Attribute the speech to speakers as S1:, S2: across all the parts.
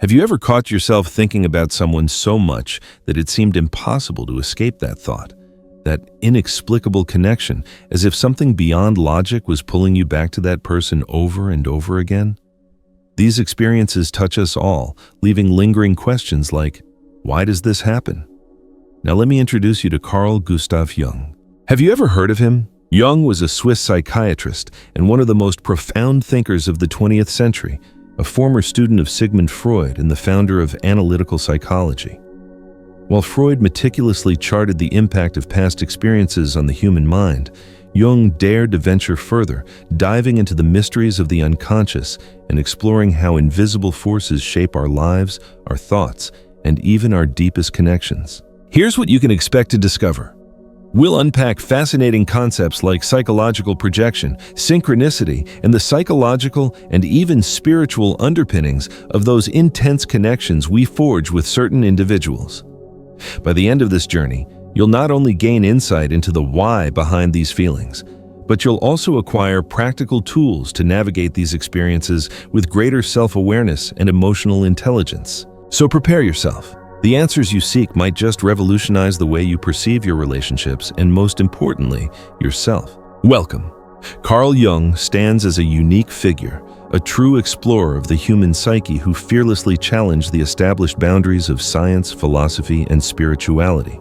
S1: Have you ever caught yourself thinking about someone so much that it seemed impossible to escape that thought? That inexplicable connection, as if something beyond logic was pulling you back to that person over and over again? These experiences touch us all, leaving lingering questions like, why does this happen? Now let me introduce you to Carl Gustav Jung. Have you ever heard of him? Jung was a Swiss psychiatrist and one of the most profound thinkers of the 20th century, a former student of Sigmund Freud and the founder of analytical psychology. While Freud meticulously charted the impact of past experiences on the human mind, Jung dared to venture further, diving into the mysteries of the unconscious and exploring how invisible forces shape our lives, our thoughts, and even our deepest connections. Here's what you can expect to discover. We'll unpack fascinating concepts like psychological projection, synchronicity, and the psychological and even spiritual underpinnings of those intense connections we forge with certain individuals. By the end of this journey, you'll not only gain insight into the why behind these feelings, but you'll also acquire practical tools to navigate these experiences with greater self-awareness and emotional intelligence. So prepare yourself. The answers you seek might just revolutionize the way you perceive your relationships and, most importantly, yourself. Welcome. Carl Jung stands as a unique figure, a true explorer of the human psyche who fearlessly challenged the established boundaries of science, philosophy, and spirituality.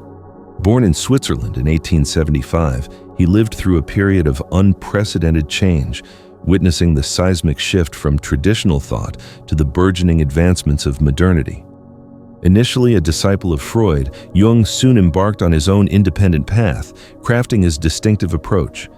S1: Born in Switzerland in 1875, he lived through a period of unprecedented change, witnessing the seismic shift from traditional thought to the burgeoning advancements of modernity. Initially a disciple of Freud, Jung soon embarked on his own independent path, crafting his distinctive approach,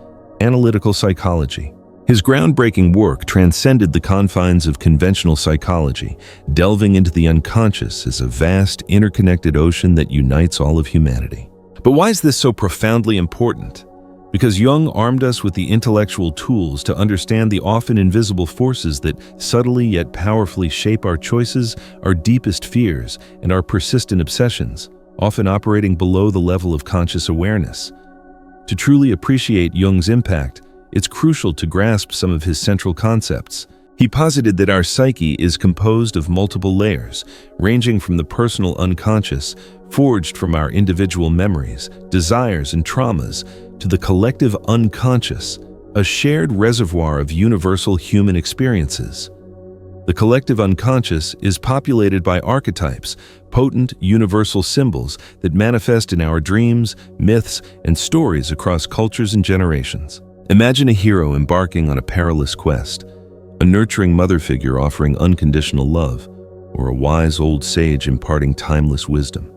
S1: analytical psychology. His groundbreaking work transcended the confines of conventional psychology, delving into the unconscious as a vast, interconnected ocean that unites all of humanity. But why is this so profoundly important? Because Jung armed us with the intellectual tools to understand the often invisible forces that subtly yet powerfully shape our choices, our deepest fears, and our persistent obsessions, often operating below the level of conscious awareness. To truly appreciate Jung's impact, it's crucial to grasp some of his central concepts. He posited that our psyche is composed of multiple layers, ranging from the personal unconscious, forged from our individual memories, desires, and traumas, to the collective unconscious, a shared reservoir of universal human experiences. The collective unconscious is populated by archetypes, potent universal symbols that manifest in our dreams, myths, and stories across cultures and generations. Imagine a hero embarking on a perilous quest, a nurturing mother figure offering unconditional love, or a wise old sage imparting timeless wisdom.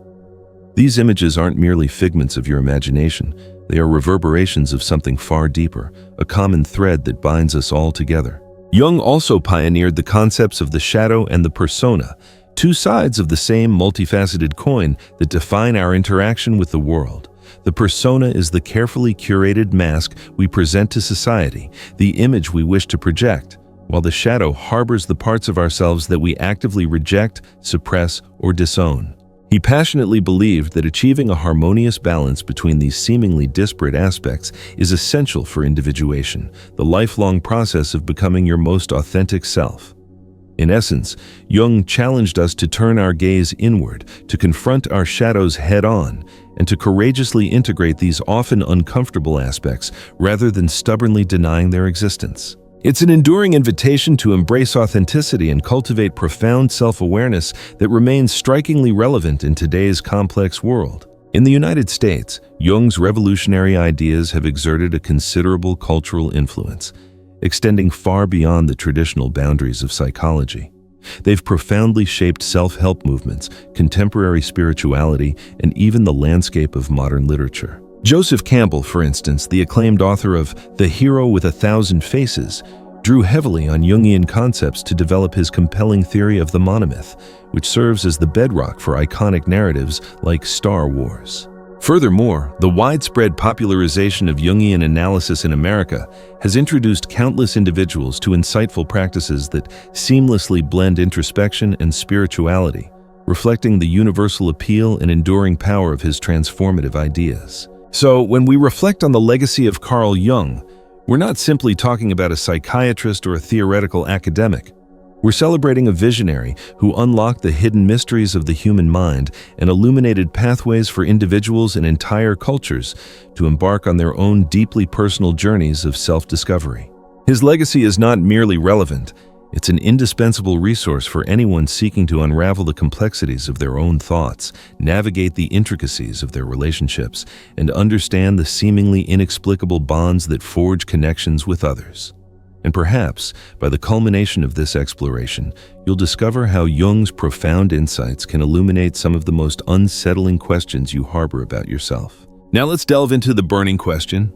S1: These images aren't merely figments of your imagination. They are reverberations of something far deeper, a common thread that binds us all together. Jung also pioneered the concepts of the shadow and the persona, two sides of the same multifaceted coin that define our interaction with the world. The persona is the carefully curated mask we present to society, the image we wish to project, while the shadow harbors the parts of ourselves that we actively reject, suppress, or disown. He passionately believed that achieving a harmonious balance between these seemingly disparate aspects is essential for individuation, the lifelong process of becoming your most authentic self. In essence, Jung challenged us to turn our gaze inward, to confront our shadows head-on, and to courageously integrate these often uncomfortable aspects rather than stubbornly denying their existence. It's an enduring invitation to embrace authenticity and cultivate profound self-awareness that remains strikingly relevant in today's complex world. In the United States, Jung's revolutionary ideas have exerted a considerable cultural influence, extending far beyond the traditional boundaries of psychology. They've profoundly shaped self-help movements, contemporary spirituality, and even the landscape of modern literature. Joseph Campbell, for instance, the acclaimed author of The Hero with a Thousand Faces, drew heavily on Jungian concepts to develop his compelling theory of the monomyth, which serves as the bedrock for iconic narratives like Star Wars. Furthermore, the widespread popularization of Jungian analysis in America has introduced countless individuals to insightful practices that seamlessly blend introspection and spirituality, reflecting the universal appeal and enduring power of his transformative ideas. So, when we reflect on the legacy of Carl Jung, we're not simply talking about a psychiatrist or a theoretical academic. We're celebrating a visionary who unlocked the hidden mysteries of the human mind and illuminated pathways for individuals and entire cultures to embark on their own deeply personal journeys of self-discovery. His legacy is not merely relevant, it's an indispensable resource for anyone seeking to unravel the complexities of their own thoughts, navigate the intricacies of their relationships, and understand the seemingly inexplicable bonds that forge connections with others. And perhaps, by the culmination of this exploration, you'll discover how Jung's profound insights can illuminate some of the most unsettling questions you harbor about yourself. Now let's delve into the burning question.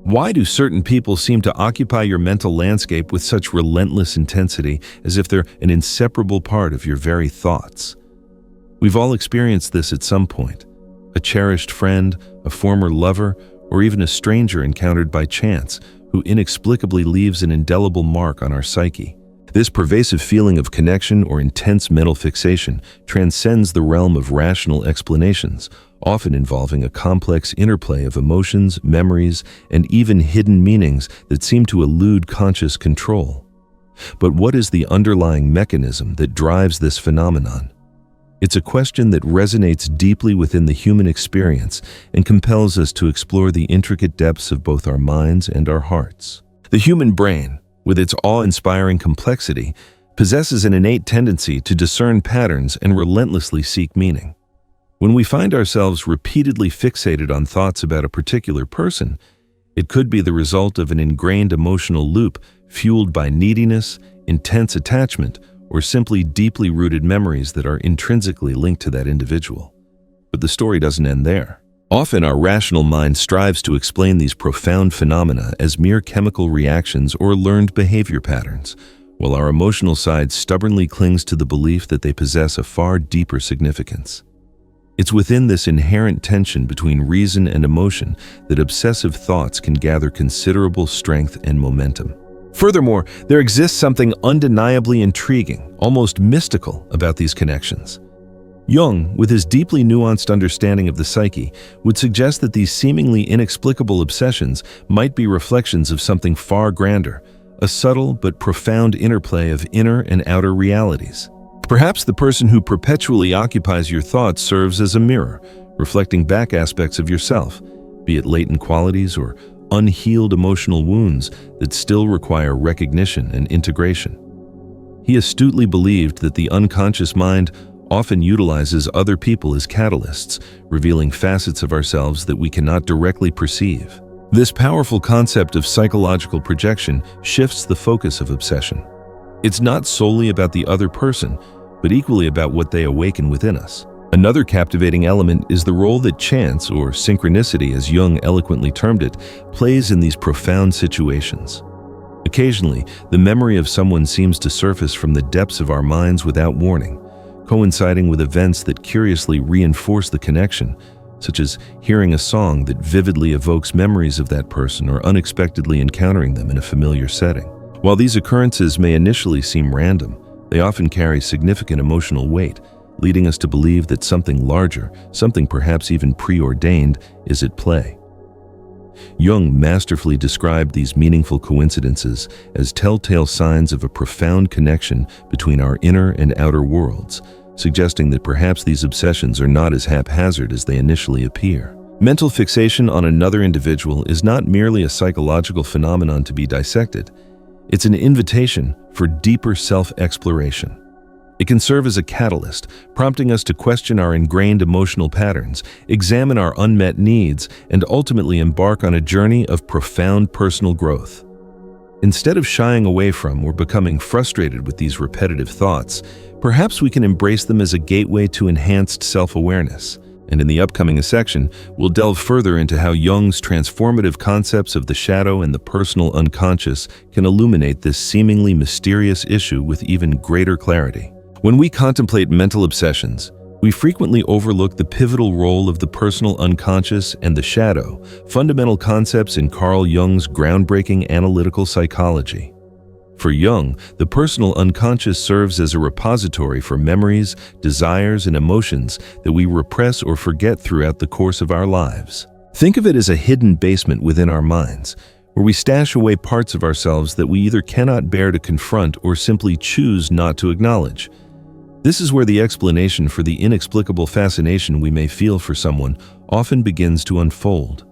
S1: Why do certain people seem to occupy your mental landscape with such relentless intensity, as if they're an inseparable part of your very thoughts? We've all experienced this at some point. A cherished friend, a former lover, or even a stranger encountered by chance, who inexplicably leaves an indelible mark on our psyche. This pervasive feeling of connection or intense mental fixation transcends the realm of rational explanations, often involving a complex interplay of emotions, memories, and even hidden meanings that seem to elude conscious control. But what is the underlying mechanism that drives this phenomenon? It's a question that resonates deeply within the human experience and compels us to explore the intricate depths of both our minds and our hearts. The human brain, with its awe-inspiring complexity, possesses an innate tendency to discern patterns and relentlessly seek meaning. When we find ourselves repeatedly fixated on thoughts about a particular person, it could be the result of an ingrained emotional loop fueled by neediness, intense attachment, or simply deeply rooted memories that are intrinsically linked to that individual. But the story doesn't end there. Often our rational mind strives to explain these profound phenomena as mere chemical reactions or learned behavior patterns, while our emotional side stubbornly clings to the belief that they possess a far deeper significance. It's within this inherent tension between reason and emotion that obsessive thoughts can gather considerable strength and momentum. Furthermore, there exists something undeniably intriguing, almost mystical, about these connections. Jung, with his deeply nuanced understanding of the psyche, would suggest that these seemingly inexplicable obsessions might be reflections of something far grander, a subtle but profound interplay of inner and outer realities. Perhaps the person who perpetually occupies your thoughts serves as a mirror, reflecting back aspects of yourself, be it latent qualities or unhealed emotional wounds that still require recognition and integration. He astutely believed that the unconscious mind often utilizes other people as catalysts, revealing facets of ourselves that we cannot directly perceive. This powerful concept of psychological projection shifts the focus of obsession. It's not solely about the other person, but equally about what they awaken within us. Another captivating element is the role that chance, or synchronicity as Jung eloquently termed it, plays in these profound situations. Occasionally, the memory of someone seems to surface from the depths of our minds without warning, coinciding with events that curiously reinforce the connection, such as hearing a song that vividly evokes memories of that person or unexpectedly encountering them in a familiar setting. While these occurrences may initially seem random, they often carry significant emotional weight, leading us to believe that something larger, something perhaps even preordained, is at play. Jung masterfully described these meaningful coincidences as telltale signs of a profound connection between our inner and outer worlds, suggesting that perhaps these obsessions are not as haphazard as they initially appear. Mental fixation on another individual is not merely a psychological phenomenon to be dissected. It's an invitation for deeper self-exploration. It can serve as a catalyst, prompting us to question our ingrained emotional patterns, examine our unmet needs, and ultimately embark on a journey of profound personal growth. Instead of shying away from or becoming frustrated with these repetitive thoughts, perhaps we can embrace them as a gateway to enhanced self-awareness. And in the upcoming section, we'll delve further into how Jung's transformative concepts of the shadow and the personal unconscious can illuminate this seemingly mysterious issue with even greater clarity. When we contemplate mental obsessions, we frequently overlook the pivotal role of the personal unconscious and the shadow, fundamental concepts in Carl Jung's groundbreaking analytical psychology. For Jung, the personal unconscious serves as a repository for memories, desires, and emotions that we repress or forget throughout the course of our lives. Think of it as a hidden basement within our minds, where we stash away parts of ourselves that we either cannot bear to confront or simply choose not to acknowledge. This is where the explanation for the inexplicable fascination we may feel for someone often begins to unfold.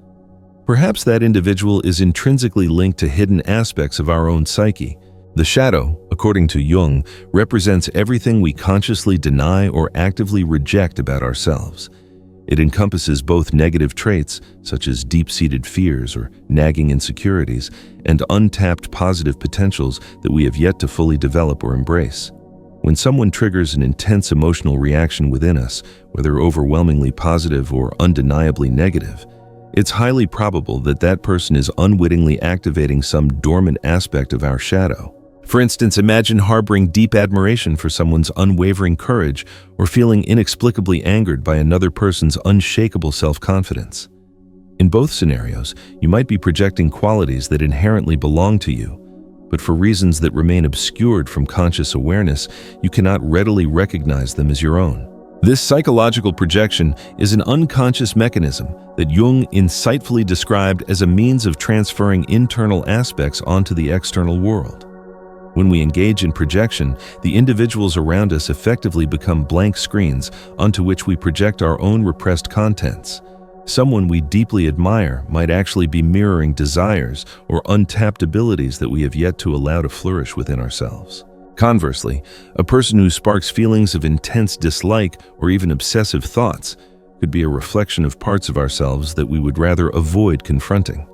S1: Perhaps that individual is intrinsically linked to hidden aspects of our own psyche. The shadow, according to Jung, represents everything we consciously deny or actively reject about ourselves. It encompasses both negative traits, such as deep-seated fears or nagging insecurities, and untapped positive potentials that we have yet to fully develop or embrace. When someone triggers an intense emotional reaction within us, whether overwhelmingly positive or undeniably negative, it's highly probable that that person is unwittingly activating some dormant aspect of our shadow. For instance, imagine harboring deep admiration for someone's unwavering courage or feeling inexplicably angered by another person's unshakable self-confidence. In both scenarios, you might be projecting qualities that inherently belong to you, but for reasons that remain obscured from conscious awareness, you cannot readily recognize them as your own. This psychological projection is an unconscious mechanism that Jung insightfully described as a means of transferring internal aspects onto the external world. When we engage in projection, the individuals around us effectively become blank screens onto which we project our own repressed contents. Someone we deeply admire might actually be mirroring desires or untapped abilities that we have yet to allow to flourish within ourselves. Conversely, a person who sparks feelings of intense dislike or even obsessive thoughts could be a reflection of parts of ourselves that we would rather avoid confronting.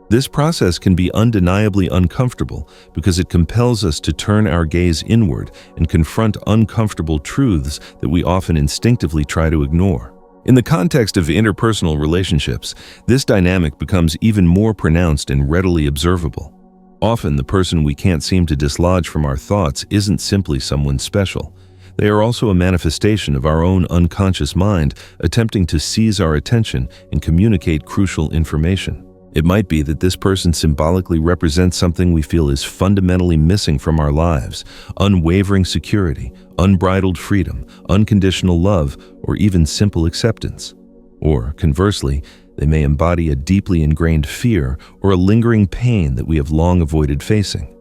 S1: This process can be undeniably uncomfortable because it compels us to turn our gaze inward and confront uncomfortable truths that we often instinctively try to ignore. In the context of interpersonal relationships, this dynamic becomes even more pronounced and readily observable. Often, the person we can't seem to dislodge from our thoughts isn't simply someone special. They are also a manifestation of our own unconscious mind attempting to seize our attention and communicate crucial information. It might be that this person symbolically represents something we feel is fundamentally missing from our lives: unwavering security, unbridled freedom, unconditional love, or even simple acceptance. Or, conversely, they may embody a deeply ingrained fear or a lingering pain that we have long avoided facing.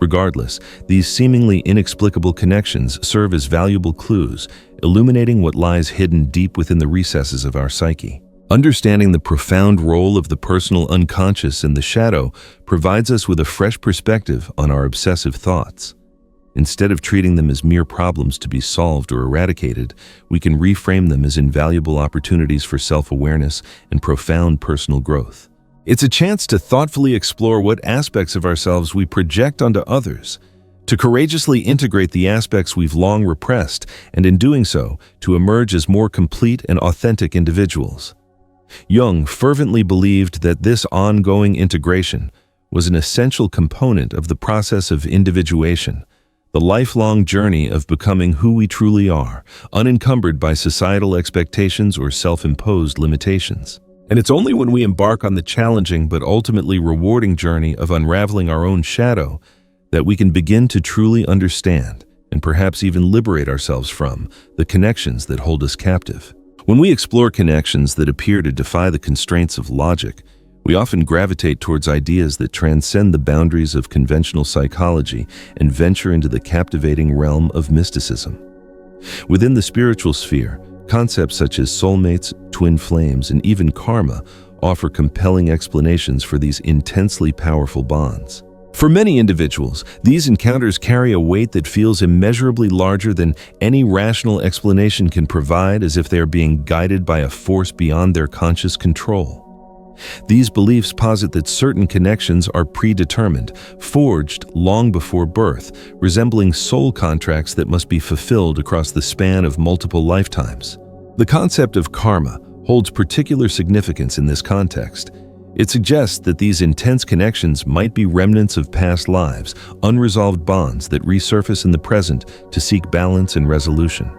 S1: Regardless, these seemingly inexplicable connections serve as valuable clues, illuminating what lies hidden deep within the recesses of our psyche. Understanding the profound role of the personal unconscious in the shadow provides us with a fresh perspective on our obsessive thoughts. Instead of treating them as mere problems to be solved or eradicated, we can reframe them as invaluable opportunities for self-awareness and profound personal growth. It's a chance to thoughtfully explore what aspects of ourselves we project onto others, to courageously integrate the aspects we've long repressed, and in doing so, to emerge as more complete and authentic individuals. Jung fervently believed that this ongoing integration was an essential component of the process of individuation, the lifelong journey of becoming who we truly are, unencumbered by societal expectations or self-imposed limitations. And it's only when we embark on the challenging but ultimately rewarding journey of unraveling our own shadow that we can begin to truly understand, and perhaps even liberate ourselves from, the connections that hold us captive. When we explore connections that appear to defy the constraints of logic, we often gravitate towards ideas that transcend the boundaries of conventional psychology and venture into the captivating realm of mysticism. Within the spiritual sphere, concepts such as soulmates, twin flames, and even karma offer compelling explanations for these intensely powerful bonds. For many individuals, these encounters carry a weight that feels immeasurably larger than any rational explanation can provide, as if they are being guided by a force beyond their conscious control. These beliefs posit that certain connections are predetermined, forged long before birth, resembling soul contracts that must be fulfilled across the span of multiple lifetimes. The concept of karma holds particular significance in this context. It suggests that these intense connections might be remnants of past lives, unresolved bonds that resurface in the present to seek balance and resolution.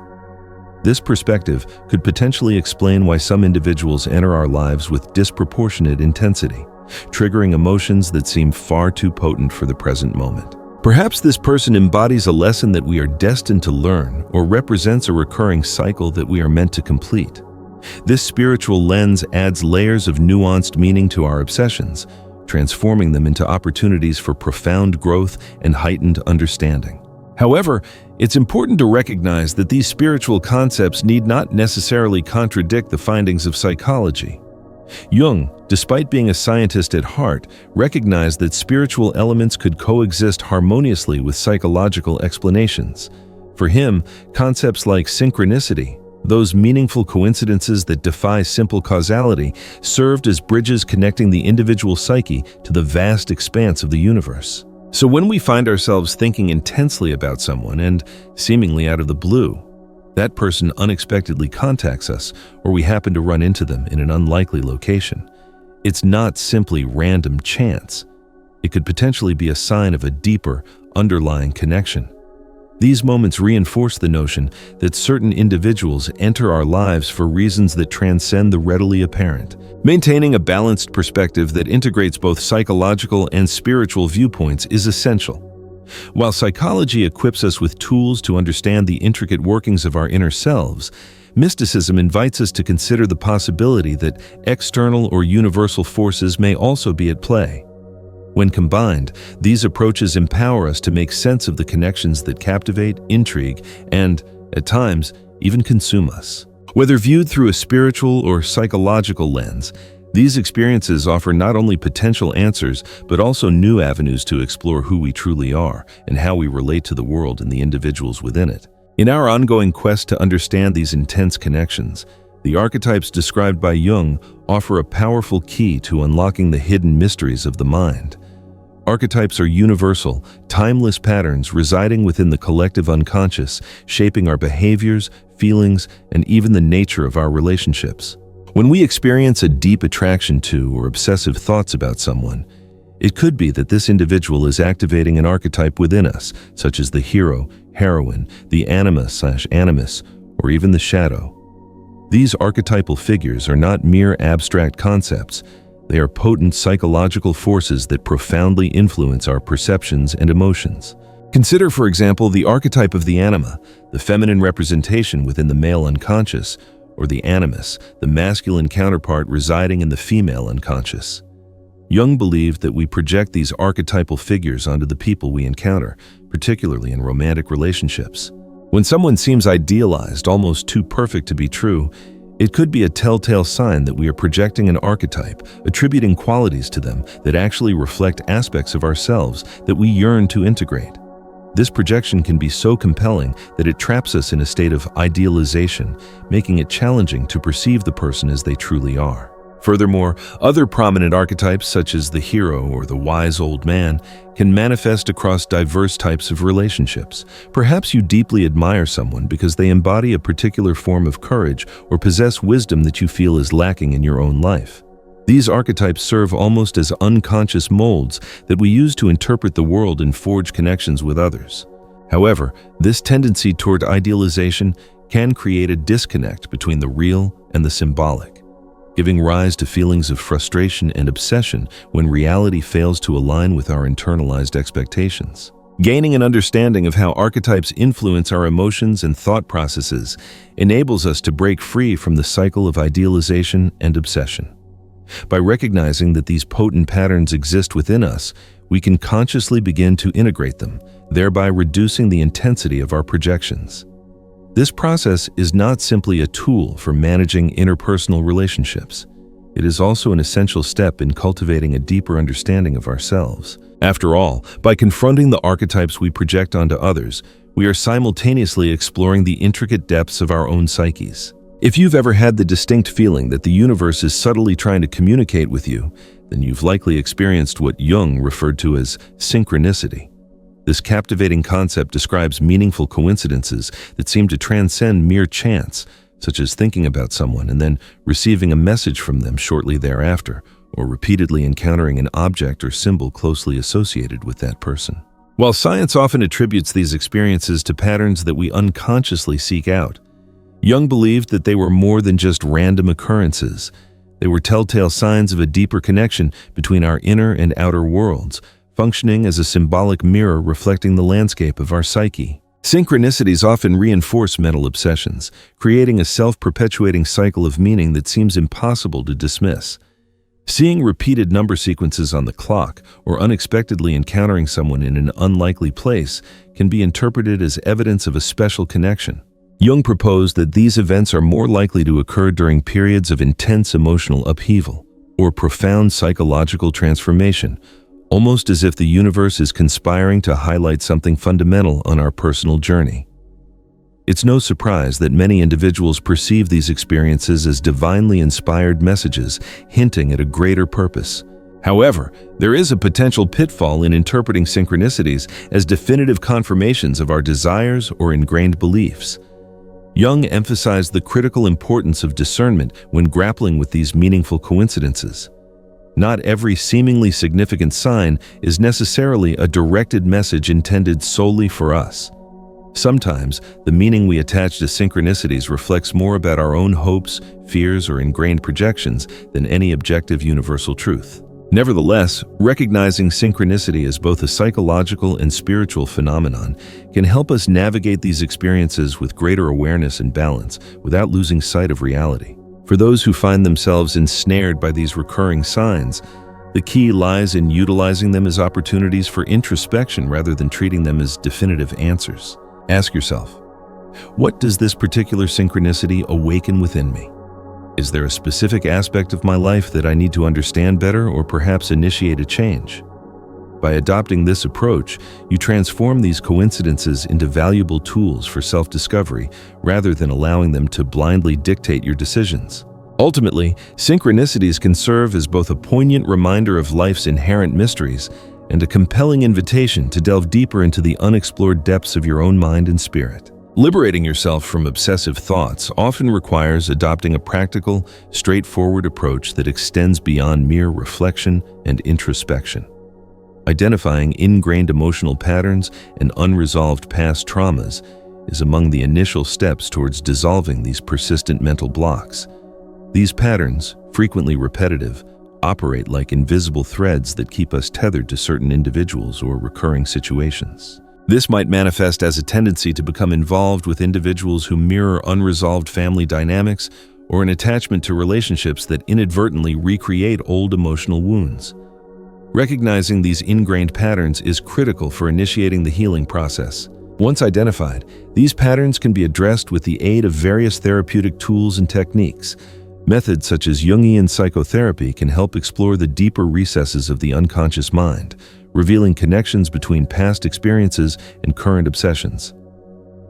S1: This perspective could potentially explain why some individuals enter our lives with disproportionate intensity, triggering emotions that seem far too potent for the present moment. Perhaps this person embodies a lesson that we are destined to learn or represents a recurring cycle that we are meant to complete. This spiritual lens adds layers of nuanced meaning to our obsessions, transforming them into opportunities for profound growth and heightened understanding. However, it's important to recognize that these spiritual concepts need not necessarily contradict the findings of psychology. Jung, despite being a scientist at heart, recognized that spiritual elements could coexist harmoniously with psychological explanations. For him, concepts like synchronicity, those meaningful coincidences that defy simple causality, served as bridges connecting the individual psyche to the vast expanse of the universe. So when we find ourselves thinking intensely about someone and, seemingly out of the blue, that person unexpectedly contacts us or we happen to run into them in an unlikely location, it's not simply random chance. It could potentially be a sign of a deeper, underlying connection. These moments reinforce the notion that certain individuals enter our lives for reasons that transcend the readily apparent. Maintaining a balanced perspective that integrates both psychological and spiritual viewpoints is essential. While psychology equips us with tools to understand the intricate workings of our inner selves, mysticism invites us to consider the possibility that external or universal forces may also be at play. When combined, these approaches empower us to make sense of the connections that captivate, intrigue, and, at times, even consume us. Whether viewed through a spiritual or psychological lens, these experiences offer not only potential answers, but also new avenues to explore who we truly are and how we relate to the world and the individuals within it. In our ongoing quest to understand these intense connections, the archetypes described by Jung offer a powerful key to unlocking the hidden mysteries of the mind. Archetypes are universal, timeless patterns residing within the collective unconscious, shaping our behaviors, feelings, and even the nature of our relationships. When we experience a deep attraction to or obsessive thoughts about someone, it could be that this individual is activating an archetype within us, such as the hero, heroine, the anima/animus, or even the shadow. These archetypal figures are not mere abstract concepts. They are potent psychological forces that profoundly influence our perceptions and emotions. Consider, for example, the archetype of the anima, the feminine representation within the male unconscious, or the animus, the masculine counterpart residing in the female unconscious. Jung believed that we project these archetypal figures onto the people we encounter, particularly in romantic relationships. When someone seems idealized, almost too perfect to be true, it could be a telltale sign that we are projecting an archetype, attributing qualities to them that actually reflect aspects of ourselves that we yearn to integrate. This projection can be so compelling that it traps us in a state of idealization, making it challenging to perceive the person as they truly are. Furthermore, other prominent archetypes, such as the hero or the wise old man, can manifest across diverse types of relationships. Perhaps you deeply admire someone because they embody a particular form of courage or possess wisdom that you feel is lacking in your own life. These archetypes serve almost as unconscious molds that we use to interpret the world and forge connections with others. However, this tendency toward idealization can create a disconnect between the real and the symbolic, giving rise to feelings of frustration and obsession when reality fails to align with our internalized expectations. Gaining an understanding of how archetypes influence our emotions and thought processes enables us to break free from the cycle of idealization and obsession. By recognizing that these potent patterns exist within us, we can consciously begin to integrate them, thereby reducing the intensity of our projections. This process is not simply a tool for managing interpersonal relationships. It is also an essential step in cultivating a deeper understanding of ourselves. After all, by confronting the archetypes we project onto others, we are simultaneously exploring the intricate depths of our own psyches. If you've ever had the distinct feeling that the universe is subtly trying to communicate with you, then you've likely experienced what Jung referred to as synchronicity. This captivating concept describes meaningful coincidences that seem to transcend mere chance, such as thinking about someone and then receiving a message from them shortly thereafter, or repeatedly encountering an object or symbol closely associated with that person. While science often attributes these experiences to patterns that we unconsciously seek out, Jung believed that they were more than just random occurrences. They were telltale signs of a deeper connection between our inner and outer worlds, functioning as a symbolic mirror reflecting the landscape of our psyche. Synchronicities often reinforce mental obsessions, creating a self-perpetuating cycle of meaning that seems impossible to dismiss. Seeing repeated number sequences on the clock or unexpectedly encountering someone in an unlikely place can be interpreted as evidence of a special connection. Jung proposed that these events are more likely to occur during periods of intense emotional upheaval or profound psychological transformation, almost as if the universe is conspiring to highlight something fundamental on our personal journey. It's no surprise that many individuals perceive these experiences as divinely inspired messages hinting at a greater purpose. However, there is a potential pitfall in interpreting synchronicities as definitive confirmations of our desires or ingrained beliefs. Jung emphasized the critical importance of discernment when grappling with these meaningful coincidences. Not every seemingly significant sign is necessarily a directed message intended solely for us. Sometimes, the meaning we attach to synchronicities reflects more about our own hopes, fears, or ingrained projections than any objective universal truth. Nevertheless, recognizing synchronicity as both a psychological and spiritual phenomenon can help us navigate these experiences with greater awareness and balance without losing sight of reality. For those who find themselves ensnared by these recurring signs, the key lies in utilizing them as opportunities for introspection rather than treating them as definitive answers. Ask yourself, what does this particular synchronicity awaken within me? Is there a specific aspect of my life that I need to understand better or perhaps initiate a change? By adopting this approach, you transform these coincidences into valuable tools for self-discovery rather than allowing them to blindly dictate your decisions. Ultimately, synchronicities can serve as both a poignant reminder of life's inherent mysteries and a compelling invitation to delve deeper into the unexplored depths of your own mind and spirit. Liberating yourself from obsessive thoughts often requires adopting a practical, straightforward approach that extends beyond mere reflection and introspection. Identifying ingrained emotional patterns and unresolved past traumas is among the initial steps towards dissolving these persistent mental blocks. These patterns, frequently repetitive, operate like invisible threads that keep us tethered to certain individuals or recurring situations. This might manifest as a tendency to become involved with individuals who mirror unresolved family dynamics or an attachment to relationships that inadvertently recreate old emotional wounds. Recognizing these ingrained patterns is critical for initiating the healing process. Once identified, these patterns can be addressed with the aid of various therapeutic tools and techniques. Methods such as Jungian psychotherapy can help explore the deeper recesses of the unconscious mind, revealing connections between past experiences and current obsessions.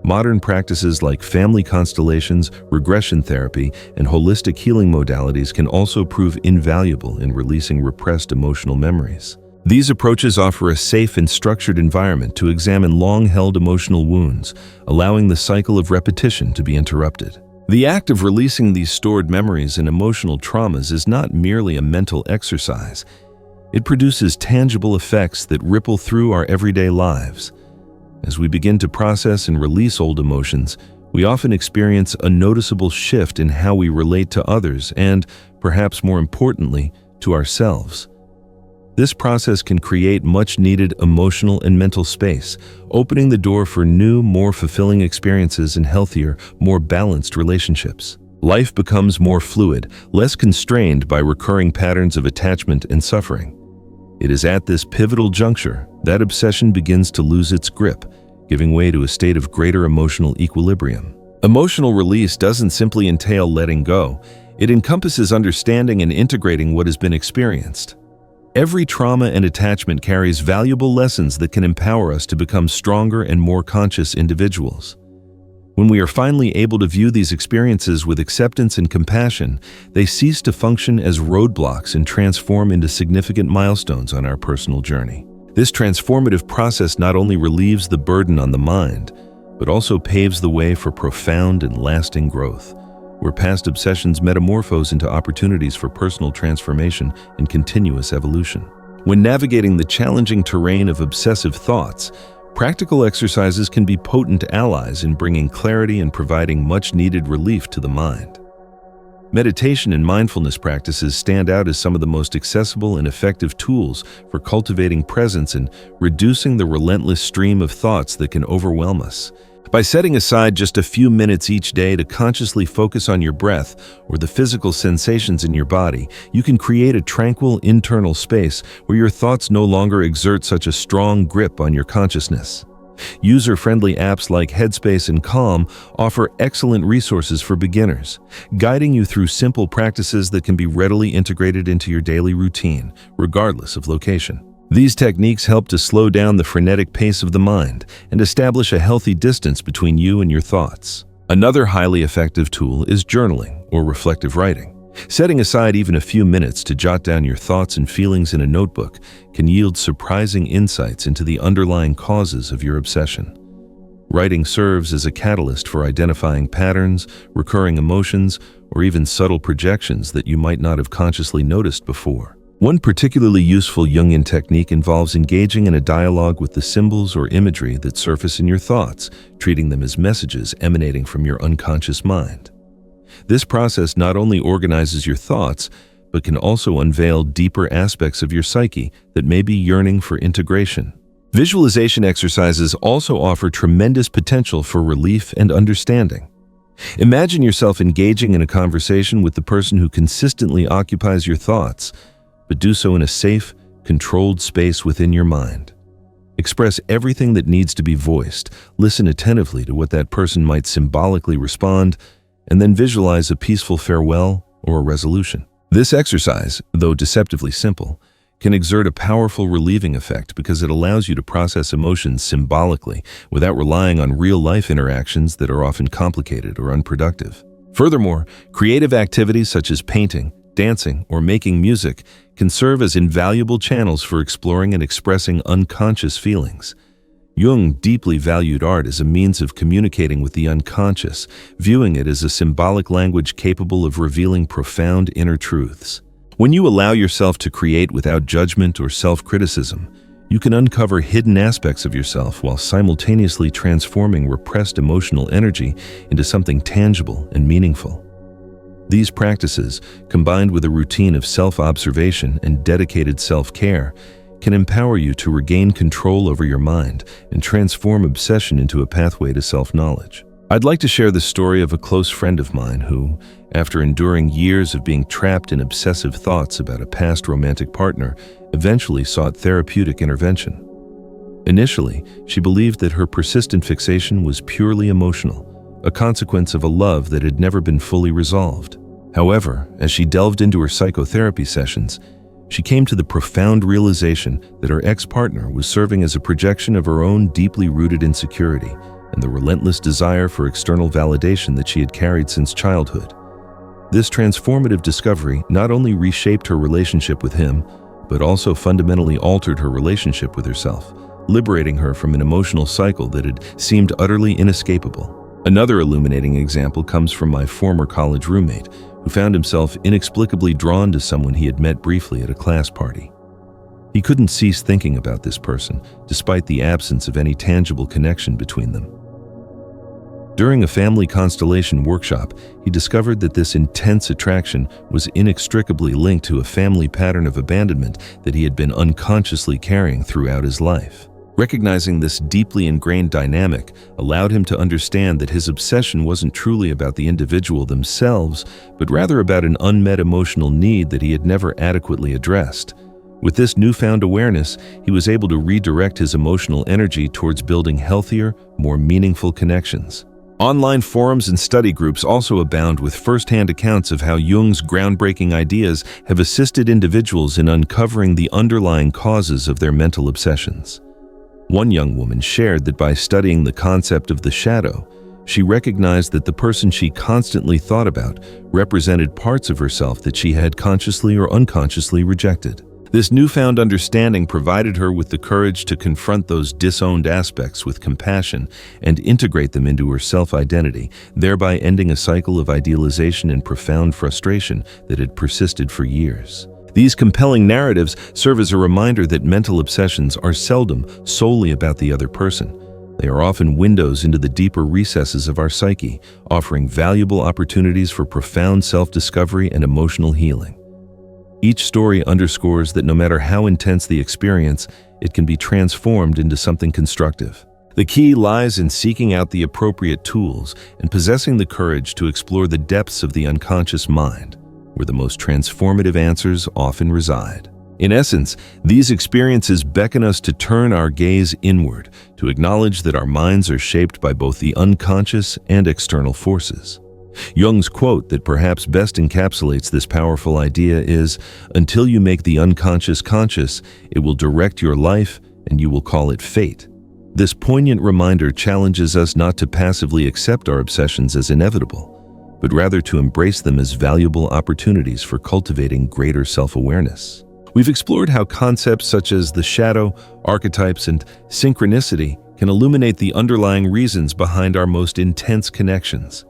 S1: Modern practices like family constellations, regression therapy, and holistic healing modalities can also prove invaluable in releasing repressed emotional memories. These approaches offer a safe and structured environment to examine long-held emotional wounds, allowing the cycle of repetition to be interrupted. The act of releasing these stored memories and emotional traumas is not merely a mental exercise. It produces tangible effects that ripple through our everyday lives. As we begin to process and release old emotions, we often experience a noticeable shift in how we relate to others and, perhaps more importantly, to ourselves. This process can create much-needed emotional and mental space, opening the door for new, more fulfilling experiences and healthier, more balanced relationships. Life becomes more fluid, less constrained by recurring patterns of attachment and suffering. It is at this pivotal juncture that obsession begins to lose its grip, giving way to a state of greater emotional equilibrium. Emotional release doesn't simply entail letting go. It encompasses understanding and integrating what has been experienced. Every trauma and attachment carries valuable lessons that can empower us to become stronger and more conscious individuals. When we are finally able to view these experiences with acceptance and compassion, they cease to function as roadblocks and transform into significant milestones on our personal journey. This transformative process not only relieves the burden on the mind, but also paves the way for profound and lasting growth, where past obsessions metamorphose into opportunities for personal transformation and continuous evolution. When navigating the challenging terrain of obsessive thoughts, practical exercises can be potent allies in bringing clarity and providing much-needed relief to the mind. Meditation and mindfulness practices stand out as some of the most accessible and effective tools for cultivating presence and reducing the relentless stream of thoughts that can overwhelm us. By setting aside just a few minutes each day to consciously focus on your breath or the physical sensations in your body, you can create a tranquil internal space where your thoughts no longer exert such a strong grip on your consciousness. User-friendly apps like Headspace and Calm offer excellent resources for beginners, guiding you through simple practices that can be readily integrated into your daily routine, regardless of location. These techniques help to slow down the frenetic pace of the mind and establish a healthy distance between you and your thoughts. Another highly effective tool is journaling or reflective writing. Setting aside even a few minutes to jot down your thoughts and feelings in a notebook can yield surprising insights into the underlying causes of your obsession. Writing serves as a catalyst for identifying patterns, recurring emotions, or even subtle projections that you might not have consciously noticed before. One particularly useful Jungian technique involves engaging in a dialogue with the symbols or imagery that surface in your thoughts, treating them as messages emanating from your unconscious mind. This process not only organizes your thoughts, but can also unveil deeper aspects of your psyche that may be yearning for integration. Visualization exercises also offer tremendous potential for relief and understanding. Imagine yourself engaging in a conversation with the person who consistently occupies your thoughts, but do so in a safe, controlled space within your mind. Express everything that needs to be voiced, listen attentively to what that person might symbolically respond, and then visualize a peaceful farewell or a resolution. This exercise, though deceptively simple, can exert a powerful relieving effect because it allows you to process emotions symbolically without relying on real-life interactions that are often complicated or unproductive. Furthermore, creative activities such as painting, dancing, or making music can serve as invaluable channels for exploring and expressing unconscious feelings. Jung deeply valued art as a means of communicating with the unconscious, viewing it as a symbolic language capable of revealing profound inner truths. When you allow yourself to create without judgment or self-criticism, you can uncover hidden aspects of yourself while simultaneously transforming repressed emotional energy into something tangible and meaningful. These practices, combined with a routine of self-observation and dedicated self-care, can empower you to regain control over your mind and transform obsession into a pathway to self-knowledge. I'd like to share the story of a close friend of mine who, after enduring years of being trapped in obsessive thoughts about a past romantic partner, eventually sought therapeutic intervention. Initially, she believed that her persistent fixation was purely emotional, a consequence of a love that had never been fully resolved. However, as she delved into her psychotherapy sessions, she came to the profound realization that her ex-partner was serving as a projection of her own deeply rooted insecurity and the relentless desire for external validation that she had carried since childhood. This transformative discovery not only reshaped her relationship with him, but also fundamentally altered her relationship with herself, liberating her from an emotional cycle that had seemed utterly inescapable. Another illuminating example comes from my former college roommate, who found himself inexplicably drawn to someone he had met briefly at a class party. He couldn't cease thinking about this person, despite the absence of any tangible connection between them. During a family constellation workshop, he discovered that this intense attraction was inextricably linked to a family pattern of abandonment that he had been unconsciously carrying throughout his life. Recognizing this deeply ingrained dynamic allowed him to understand that his obsession wasn't truly about the individual themselves, but rather about an unmet emotional need that he had never adequately addressed. With this newfound awareness, he was able to redirect his emotional energy towards building healthier, more meaningful connections. Online forums and study groups also abound with first-hand accounts of how Jung's groundbreaking ideas have assisted individuals in uncovering the underlying causes of their mental obsessions. One young woman shared that by studying the concept of the shadow, she recognized that the person she constantly thought about represented parts of herself that she had consciously or unconsciously rejected. This newfound understanding provided her with the courage to confront those disowned aspects with compassion and integrate them into her self-identity, thereby ending a cycle of idealization and profound frustration that had persisted for years. These compelling narratives serve as a reminder that mental obsessions are seldom solely about the other person. They are often windows into the deeper recesses of our psyche, offering valuable opportunities for profound self-discovery and emotional healing. Each story underscores that no matter how intense the experience, it can be transformed into something constructive. The key lies in seeking out the appropriate tools and possessing the courage to explore the depths of the unconscious mind, where the most transformative answers often reside. In essence, these experiences beckon us to turn our gaze inward, to acknowledge that our minds are shaped by both the unconscious and external forces. Jung's quote that perhaps best encapsulates this powerful idea is, "Until you make the unconscious conscious, it will direct your life and you will call it fate." This poignant reminder challenges us not to passively accept our obsessions as inevitable, but rather to embrace them as valuable opportunities for cultivating greater self-awareness. We've explored how concepts such as the shadow, archetypes, and synchronicity can illuminate the underlying reasons behind our most intense connections.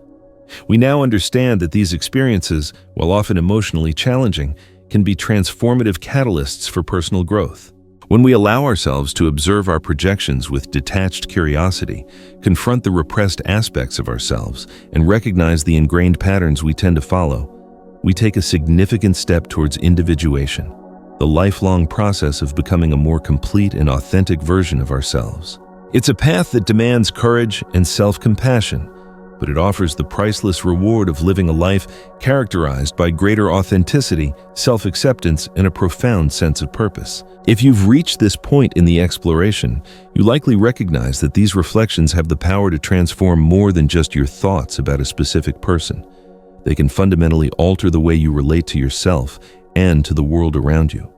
S1: We now understand that these experiences, while often emotionally challenging, can be transformative catalysts for personal growth. When we allow ourselves to observe our projections with detached curiosity, confront the repressed aspects of ourselves, and recognize the ingrained patterns we tend to follow, we take a significant step towards individuation, the lifelong process of becoming a more complete and authentic version of ourselves. It's a path that demands courage and self-compassion, but it offers the priceless reward of living a life characterized by greater authenticity, self-acceptance, and a profound sense of purpose. If you've reached this point in the exploration, you likely recognize that these reflections have the power to transform more than just your thoughts about a specific person. They can fundamentally alter the way you relate to yourself and to the world around you.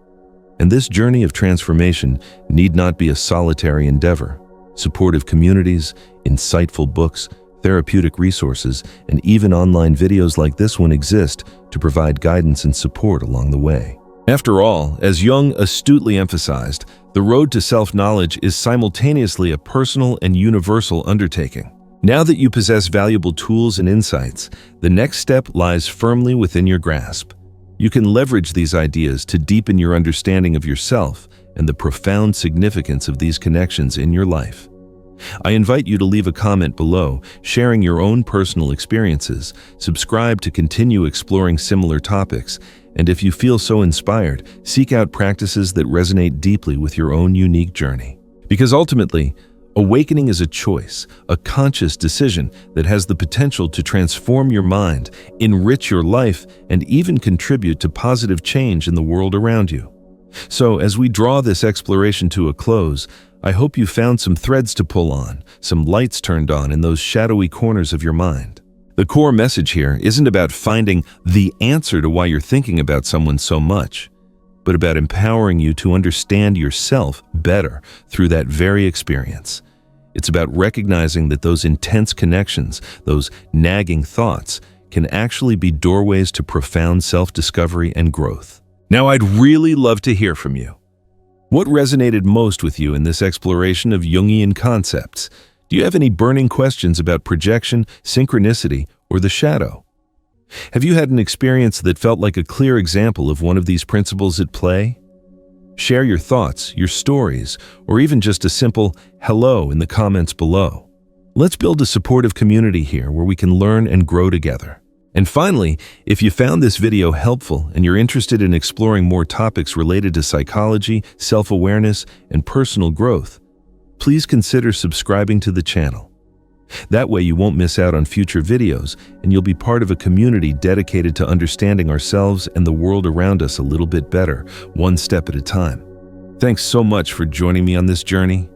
S1: And this journey of transformation need not be a solitary endeavor. Supportive communities, insightful books, therapeutic resources, and even online videos like this one exist to provide guidance and support along the way. After all, as Jung astutely emphasized, the road to self-knowledge is simultaneously a personal and universal undertaking. Now that you possess valuable tools and insights, the next step lies firmly within your grasp. You can leverage these ideas to deepen your understanding of yourself and the profound significance of these connections in your life. I invite you to leave a comment below, sharing your own personal experiences, subscribe to continue exploring similar topics, and if you feel so inspired, seek out practices that resonate deeply with your own unique journey. Because ultimately, awakening is a choice, a conscious decision that has the potential to transform your mind, enrich your life, and even contribute to positive change in the world around you. So, as we draw this exploration to a close, I hope you found some threads to pull on, some lights turned on in those shadowy corners of your mind. The core message here isn't about finding the answer to why you're thinking about someone so much, but about empowering you to understand yourself better through that very experience. It's about recognizing that those intense connections, those nagging thoughts, can actually be doorways to profound self-discovery and growth. Now, I'd really love to hear from you. What resonated most with you in this exploration of Jungian concepts? Do you have any burning questions about projection, synchronicity, or the shadow? Have you had an experience that felt like a clear example of one of these principles at play? Share your thoughts, your stories, or even just a simple hello in the comments below. Let's build a supportive community here where we can learn and grow together. And finally, if you found this video helpful and you're interested in exploring more topics related to psychology, self-awareness, and personal growth, please consider subscribing to the channel. That way you won't miss out on future videos and you'll be part of a community dedicated to understanding ourselves and the world around us a little bit better, one step at a time. Thanks so much for joining me on this journey.